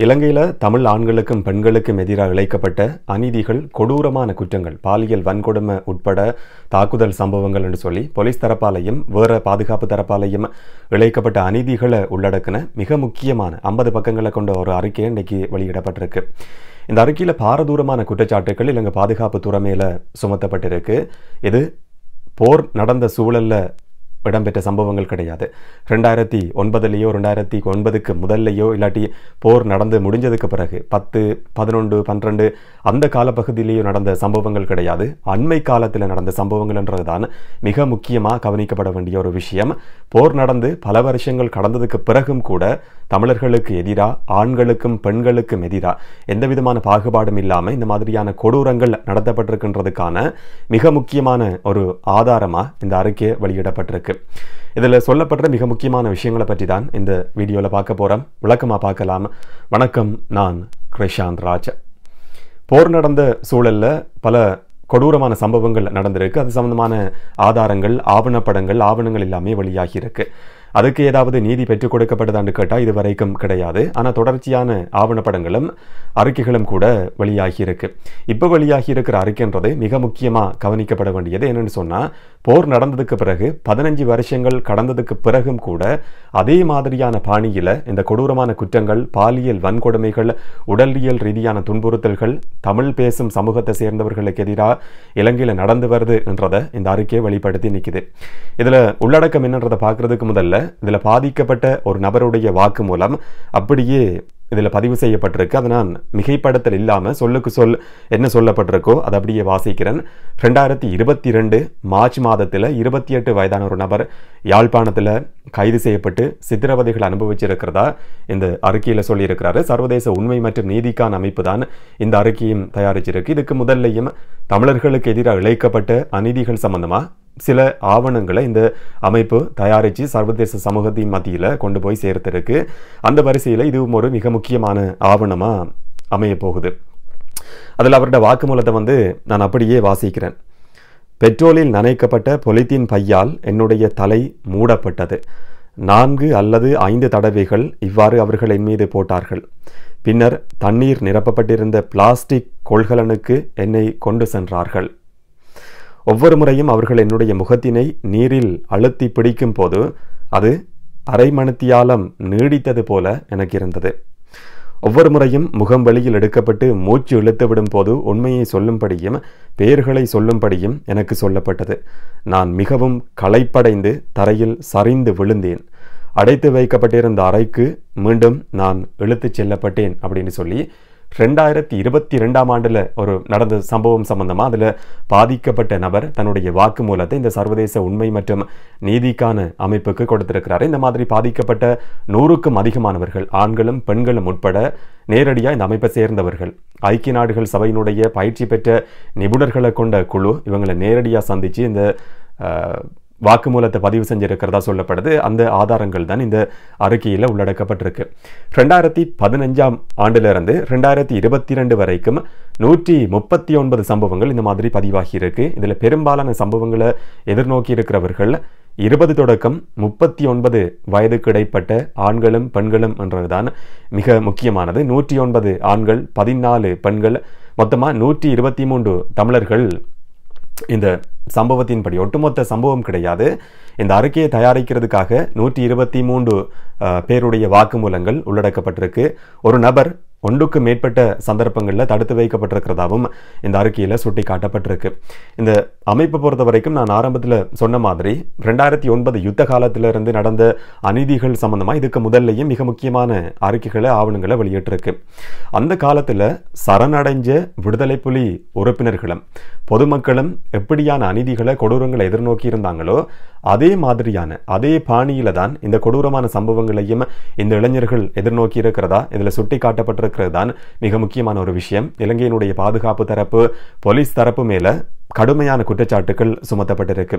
இலங்கையில் தமிழ் ஆண்களுக்கும் பெண்களுக்கும் எதிராக இழைக்கப்பட்ட அநீதிகள், கொடூரமான குற்றங்கள், பாலியல் வன்கொடுமை உட்பட தாக்குதல் சம்பவங்கள் என்று சொல்லி போலீஸ் தரப்பாலையும் வேறு பாதுகாப்பு தரப்பாலையும் இழைக்கப்பட்ட அநீதிகளை உள்ளடக்கின மிக முக்கியமான 50 பக்கங்களை கொண்ட ஒரு அறிக்கை இன்றைக்கு வெளியிடப்பட்டிருக்கு. இந்த அறிக்கையில் பாரதூரமான குற்றச்சாட்டுகள் இலங்கை பாதுகாப்பு துறை மேலே சுமத்தப்பட்டிருக்கு. இது போர் நடந்த சூழலில் இடம்பெற்ற சம்பவங்கள் கிடையாது. 2009 2009க்கு முதல்லையோ இல்லாட்டி போர் நடந்து முடிஞ்சதுக்கு பிறகு 10, 11, 12 அந்த காலப்பகுதியிலேயோ நடந்த சம்பவங்கள் கிடையாது. அண்மை காலத்தில் நடந்த சம்பவங்கள் என்றதுதான் மிக முக்கியமாக கவனிக்கப்பட வேண்டிய ஒரு விஷயம். போர் நடந்து பல வருஷங்கள் கடந்ததுக்கு பிறகும் கூட தமிழர்களுக்கு எதிராக, ஆண்களுக்கும் பெண்களுக்கும் எதிராக எந்த விதமான பாகுபாடும் இல்லாமல் இந்த மாதிரியான கொடூரங்கள் நடத்தப்பட்டிருக்கின்றதுக்கான மிக முக்கியமான ஒரு ஆதாரமாக இந்த அறிக்கை வெளியிடப்பட்டிருக்கு. இதில் சொல்லப்படுற மிக முக்கியமான விஷயங்களை பற்றி தான் இந்த வீடியோவில் பார்க்க போகிறோம். விளக்கமாக பார்க்கலாம். வணக்கம், நான் கிருஷாந்த் ராஜ். போர் நடந்த சூழலில் பல கொடூரமான சம்பவங்கள் நடந்திருக்கு. அது சம்பந்தமான ஆதாரங்கள், ஆவணங்கள் எல்லாமே வெளியாகி இருக்கு. அதுக்கு ஏதாவது நீதி பெற்றுக் கொடுக்கப்பட்டதான்னு கேட்டால் இது வரைக்கும் கிடையாது. ஆனால் தொடர்ச்சியான ஆவணப்படங்களும் அறிக்கைகளும் கூட வெளியாகி இருக்கு. இப்போ வெளியாகி இருக்கிற அறிக்கைன்றது மிக முக்கியமாக கவனிக்கப்பட வேண்டியது. என்னன்னு சொன்னால், போர் நடந்ததுக்கு பிறகு 15 வருஷங்கள் கடந்ததுக்கு பிறகும் கூட அதே மாதிரியான பாணியில் இந்த கொடூரமான குற்றங்கள், பாலியல் வன்கொடுமைகள், உடலியல் ரீதியான துன்புறுத்தல்கள் தமிழ் பேசும் சமூகத்தை சேர்ந்தவர்களுக்கு எதிராக இலங்கையில் நடந்து வருது என்றதை இந்த அறிக்கையை வெளிப்படுத்தி நிற்குது. இதில் உள்ளடக்கம் என்னன்றதை பார்க்கறதுக்கு முதல்ல இதில் பாதிக்கப்பட்ட ஒரு நபருடைய வாக்கு மூலம் அப்படியே இதில் பதிவு செய்யப்பட்டிருக்கு. அதை நான் மிகைப்படுத்தல் இல்லாமல் சொல்லுக்கு சொல் என்ன சொல்லப்பட்டிருக்கோ அதை அப்படியே வாசிக்கிறேன். 2022 மார்ச் மாதத்தில் 28 வயதான ஒரு நபர் யாழ்ப்பாணத்தில் கைது செய்யப்பட்டு சித்திரவதைகள் அனுபவிச்சிருக்கிறதா இந்த அறிக்கையில் சொல்லியிருக்கிறாரு. சர்வதேச உண்மை மற்றும் நீதிக்கான அமைப்பு தான் இந்த அறிக்கையும் தயாரிச்சிருக்கு. இதுக்கு முதல்லையும் தமிழர்களுக்கு எதிராக இழைக்கப்பட்ட அநீதிகள் சம்பந்தமாக சில ஆவணங்களை இந்த அமைப்பு தயாரித்து சர்வதேச சமூகத்தின் மத்தியில் கொண்டு போய் சேர்த்திருக்கு. அந்த வரிசையில் இதுவும் ஒரு மிக முக்கியமான ஆவணமாக அமைய போகுது. அதில் அவருடைய வாக்குமூலத்தை நான் அப்படியே வாசிக்கிறேன். பெட்ரோலில் நனைக்கப்பட்ட பொலித்தீன் பையால் என்னுடைய தலை மூடப்பட்டது. 4 அல்லது 5 தடவைகள் இவ்வாறு அவர்கள் என் மீது போட்டார்கள். பின்னர் தண்ணீர் நிரப்பப்பட்டிருந்த பிளாஸ்டிக் கொள்கலனுக்கு என்னை கொண்டு சென்றார்கள். ஒவ்வொரு முறையும் அவர்கள் என்னுடைய முகத்தினை நீரில் அழுத்தி பிடிக்கும் போது அது அரை மணித்தியாலம் நீடித்தது போல எனக்கு இருந்தது. ஒவ்வொரு முறையும் முகம் வெளியில் எடுக்கப்பட்டு மூச்சு இழுத்து விடும் போது உண்மையை சொல்லும்படியும் பெயர்களை சொல்லும்படியும் எனக்கு சொல்லப்பட்டது. நான் மிகவும் களைப்படைந்து தரையில் சரிந்து விழுந்தேன். அடைத்து வைக்கப்பட்டிருந்த அறைக்கு மீண்டும் நான் இழுத்துச் செல்லப்பட்டேன் அப்படின்னு சொல்லி 2022ஆம் ஆண்டில் ஒரு நடந்த சம்பவம் சம்பந்தமாக அதில் பாதிக்கப்பட்ட நபர் தன்னுடைய வாக்குமூலத்தை இந்த சர்வதேச உண்மை மற்றும் நீதிக்கான அமைப்புக்கு கொடுத்திருக்கிறார். இந்த மாதிரி பாதிக்கப்பட்ட 100க்கும் அதிகமானவர்கள், ஆண்களும் பெண்களும் உட்பட நேரடியாக இந்த அமைப்பை சேர்ந்தவர்கள், ஐக்கிய நாடுகள் சபையினுடைய பயிற்சி பெற்ற நிபுணர்களை கொண்ட குழு இவங்களை நேரடியாக சந்தித்து இந்த வாக்குமூலத்தை பதிவு செஞ்சிருக்கிறதா சொல்லப்படுது. அந்த ஆதாரங்கள் தான் இந்த அறிக்கையில் உள்ளடக்கப்பட்டிருக்கு. 2015ஆம் ஆண்டிலிருந்து 2022 வரைக்கும் 139 சம்பவங்கள் இந்த மாதிரி பதிவாகி இருக்கு. இதில் பெரும்பாலான சம்பவங்களை எதிர்நோக்கி இருக்கிறவர்கள் 20 தொடக்கம் 39 வயதுக்கு இடைப்பட்ட ஆண்களும் பெண்களும் என்றதுதான் மிக முக்கியமானது. 109 ஆண்கள், 14 பெண்கள், மொத்தமாக 123 தமிழர்கள் இந்த சம்பவத்தின்படி. ஒட்டுமொத்த சம்பவம் கிடையாது. இந்த அறிக்கையை தயாரிக்கிறதுக்காக 123 பேருடைய வாக்குமூலங்கள் உள்ளடக்கப்பட்டிருக்கு. ஒரு நபர் ஒன்றுக்கு மேற்பட்ட சந்தர்ப்பங்களில் தடுத்து வைக்கப்பட்டிருக்கிறதாவும் இந்த அறிக்கையில் சுட்டி காட்டப்பட்டிருக்கு. இந்த அமைப்பை பொறுத்த வரைக்கும் நான் ஆரம்பத்தில் சொன்ன மாதிரி 2009 யுத்த காலத்திலிருந்து நடந்த அநீதிகள் சம்பந்தமாக இதுக்கு முதல்லையும் மிக முக்கியமான அறிக்கைகளை, ஆவணங்களை வெளியிட்டிருக்கு. அந்த காலத்தில் சரணடைஞ்ச விடுதலை புலி உறுப்பினர்களும் பொதுமக்களும் எப்படியான அநீதிகளை, கொடூரங்களை எதிர்நோக்கி இருந்தாங்களோ அதே மாதிரியான, அதே பாணியில தான் இந்த கொடூரமான சம்பவங்களையும் இந்த இளைஞர்கள் எதிர்நோக்கி இருக்கிறதா இதில் சுட்டி காட்டப்பட்டிருக்கிறது தான் மிக முக்கியமான ஒரு விஷயம். இலங்கையினுடைய பாதுகாப்பு தரப்பு, போலீஸ் தரப்பு மேல கடுமையான குற்றச்சாட்டுகள் சுமத்தப்பட்டிருக்கு.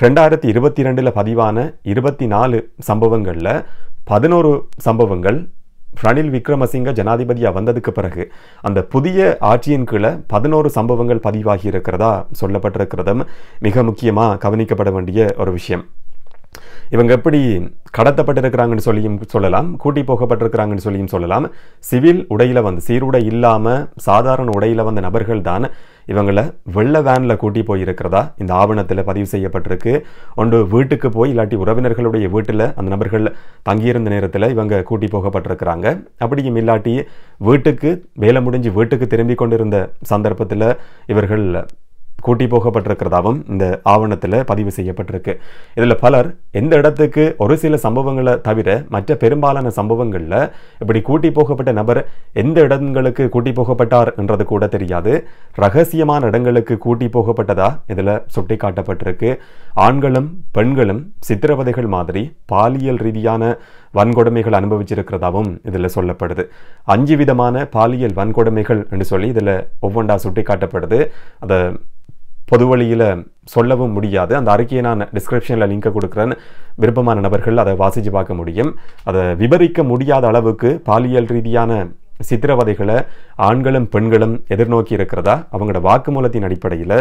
2022 பதிவான 24 சம்பவங்கள்ல 11 சம்பவங்கள் ரணில் விக்ரமசிங்க ஜனாதிபதியா வந்ததுக்கு பிறகு அந்த புதிய ஆட்சியின் கீழே 11 சம்பவங்கள் பதிவாகி இருக்கிறதா சொல்லப்பட்டிருக்கிறதும் மிக முக்கியமாக கவனிக்கப்பட வேண்டிய ஒரு விஷயம். இவங்க எப்படி கடத்தப்பட்டிருக்கிறாங்கன்னு சொல்லியும் சொல்லலாம், கூட்டி போகப்பட்டிருக்கிறாங்கன்னு சொல்லியும் சொல்லலாம். சிவில் உடையில வந்து சீருடை இல்லாம சாதாரண உடையில வந்த நபர்கள் தான் இவங்களை வெள்ள வேன்ல கூட்டி போயிருக்கிறதா இந்த ஆவணத்தில் பதிவு செய்யப்பட்டிருக்கு. ஒன்று வீட்டுக்கு போய் இல்லாட்டி உறவினர்களுடைய வீட்டில் அந்த நபர்கள் தங்கியிருந்த நேரத்தில் இவங்க கூட்டி போகப்பட்டிருக்கிறாங்க. அப்படியும் இல்லாட்டி வீட்டுக்கு வேலை முடிஞ்சு வீட்டுக்கு திரும்பி கொண்டிருந்த சந்தர்ப்பத்தில் இவர்கள் கூட்டி போகப்பட்டிருக்கிறதாவும் இந்த ஆவணத்தில் பதிவு செய்யப்பட்டிருக்கு. இதில் பலர் எந்த இடத்துக்கு ஒரு சில சம்பவங்களை தவிர மற்ற பெரும்பாலான சம்பவங்களில் இப்படி கூட்டி போகப்பட்ட நபர் எந்த இடங்களுக்கு கூட்டி போகப்பட்டார் என்றது கூட தெரியாது. ரகசியமான இடங்களுக்கு கூட்டி போகப்பட்டதா இதில் சுட்டி காட்டப்பட்டிருக்கு. ஆண்களும் பெண்களும் சித்திரவதைகள் மாதிரி பாலியல் ரீதியான வன்கொடுமைகள் அனுபவிச்சிருக்கிறதாவும் இதில் சொல்லப்படுது. 5 விதமான பாலியல் வன்கொடுமைகள் என்று சொல்லி இதில் ஒவ்வொன்றா சுட்டி காட்டப்படுது. அதை பொது வழியில் சொல்லவும் முடியாது. அந்த அறிக்கையை நான் டிஸ்கிரிப்ஷனில் லிங்கை கொடுக்குறேன். விருப்பமான நபர்கள் அதை வாசித்து பார்க்க முடியும். அதை விவரிக்க முடியாத அளவுக்கு பாலியல் ரீதியான சித்திரவதைகளை ஆண்களும் பெண்களும் எதிர்நோக்கி இருக்கிறதா அவங்களோட வாக்குமூலத்தின் அடிப்படையில்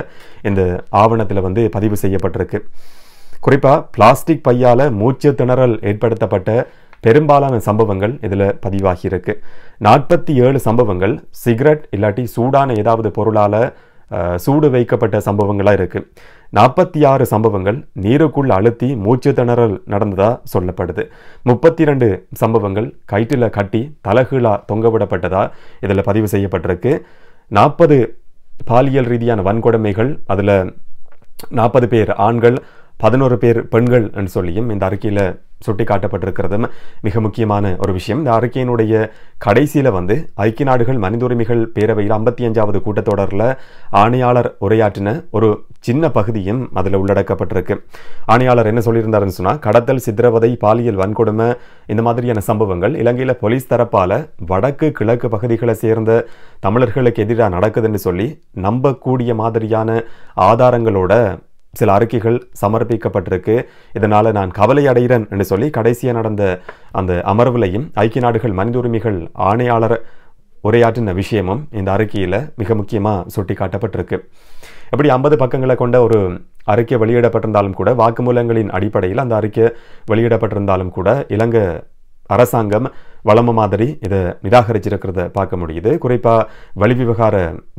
இந்த ஆவணத்தில் வந்து பதிவு செய்யப்பட்டிருக்கு. குறிப்பாக பிளாஸ்டிக் பையால் மூச்சு திணறல் ஏற்படுத்தப்பட்ட பெரும்பாலான சம்பவங்கள் இதில் பதிவாகியிருக்கு. 47 சம்பவங்கள் சிகரெட் இல்லாட்டி சூடான ஏதாவது பொருளால் சூடு வைக்கப்பட்ட சம்பவங்களாக இருக்குது. 46 சம்பவங்கள் நீருக்குள் அழுத்தி மூச்சு திணறல் நடந்ததாக சொல்லப்படுது. 32 சம்பவங்கள் கயிற்றில் கட்டி தலகீழா தொங்கவிடப்பட்டதா இதில் பதிவு செய்யப்பட்டிருக்கு. 40 பாலியல் ரீதியான வன்கொடுமைகள், அதில் 40 பேர் ஆண்கள் 11 பேர் பெண்கள் என்று சொல்லியும் இந்த அறிக்கையில் சுட்டி காட்டப்பட்டிருக்கிறதும் மிக முக்கியமான ஒரு விஷயம். இந்த அறிக்கையினுடைய கடைசியில் வந்து ஐக்கிய நாடுகள் மனித உரிமைகள் பேரவையில் 55வது கூட்டத்தொடரில் ஆணையாளர் உரையாற்றின ஒரு சின்ன பகுதியும் அதில் உள்ளடக்கப்பட்டிருக்கு. ஆணையாளர் என்ன சொல்லியிருந்தாருன்னு சொன்னால், கடத்தல், சித்திரவதை, பாலியல் வன்கொடுமை இந்த மாதிரியான சம்பவங்கள் இலங்கையில் போலீஸ் தரப்பால் வடக்கு கிழக்கு பகுதிகளை சேர்ந்த தமிழர்களுக்கு எதிராக நடக்குதுன்னு சொல்லி நம்பக்கூடிய மாதிரியான ஆதாரங்களோட சில அறிக்கைகள் சமர்ப்பிக்கப்பட்டிருக்கு. இதனால் நான் கவலை அடைகிறேன் என்று சொல்லி கடைசியாக நடந்த அந்த அமர்வுலையும் ஐக்கிய நாடுகள் மனித உரிமைகள் ஆணையாளர் உரையாற்றின விஷயமும் இந்த அறிக்கையில் மிக முக்கியமாக சுட்டி காட்டப்பட்டிருக்கு. எப்படி 50 பக்கங்களை கொண்ட ஒரு அறிக்கை வெளியிடப்பட்டிருந்தாலும் கூட, வாக்குமூலங்களின் அடிப்படையில் அந்த அறிக்கை வெளியிடப்பட்டிருந்தாலும் கூட இலங்கை அரசாங்கம் வளம மாதிரி இதை நிராகரிச்சிருக்கிறத பார்க்க முடியுது. குறிப்பாக வெளிவிவகார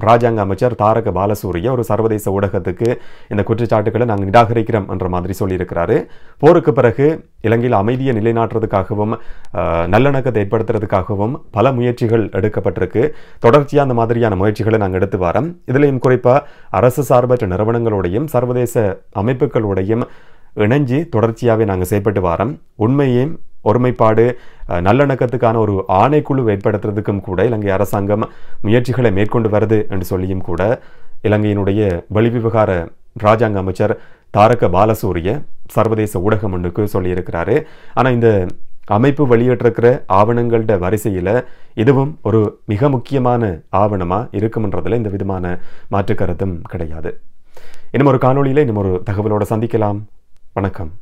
ராஜாங்க அமைச்சர் தாரக பாலசூரிய ஒரு சர்வதேச ஊடகத்துக்கு இந்த குற்றச்சாட்டுக்களை நாங்கள் நிராகரிக்கிறோம் என்ற மாதிரி சொல்லியிருக்கிறாரு. போருக்கு பிறகு இலங்கையில் அமைதியை நிலைநாட்டுறதுக்காகவும் நல்லிணக்கத்தை ஏற்படுத்துறதுக்காகவும் பல முயற்சிகள் எடுக்கப்பட்டிருக்கு. தொடர்ச்சியாக அந்த மாதிரியான முயற்சிகளை நாங்கள் எடுத்து வரோம். இதுலேயும் குறிப்பாக அரசு சார்பற்ற நிறுவனங்களோடையும் சர்வதேச அமைப்புகளோடையும் இணைஞ்சு தொடர்ச்சியாகவே நாங்கள் செயல்பட்டு வரோம். உண்மையையும் ஒருமைப்பாடு நல்லிணக்கத்துக்கான ஒரு ஆணைக்குழு ஏற்படுத்துறதுக்கும் கூட இலங்கை அரசாங்கம் முயற்சிகளை மேற்கொண்டு வருது என்று சொல்லியும் கூட இலங்கையினுடைய வெளிவிவகார ராஜாங்க அமைச்சர் தாரக பாலசூரிய சர்வதேச ஊடகம் ஒன்றுக்கு சொல்லியிருக்கிறாரு. ஆனால் இந்த அமைப்பு வெளியிட்டிருக்கிற ஆவணங்களோட வரிசையில் இதுவும் ஒரு மிக முக்கியமான ஆவணமாக இருக்கும்ன்றதில் இந்த விதமான மாற்று கருத்தும் கிடையாது. இன்னும் ஒரு காணொளியில் இன்னும் ஒரு தகவலோடு சந்திக்கலாம். வணக்கம்.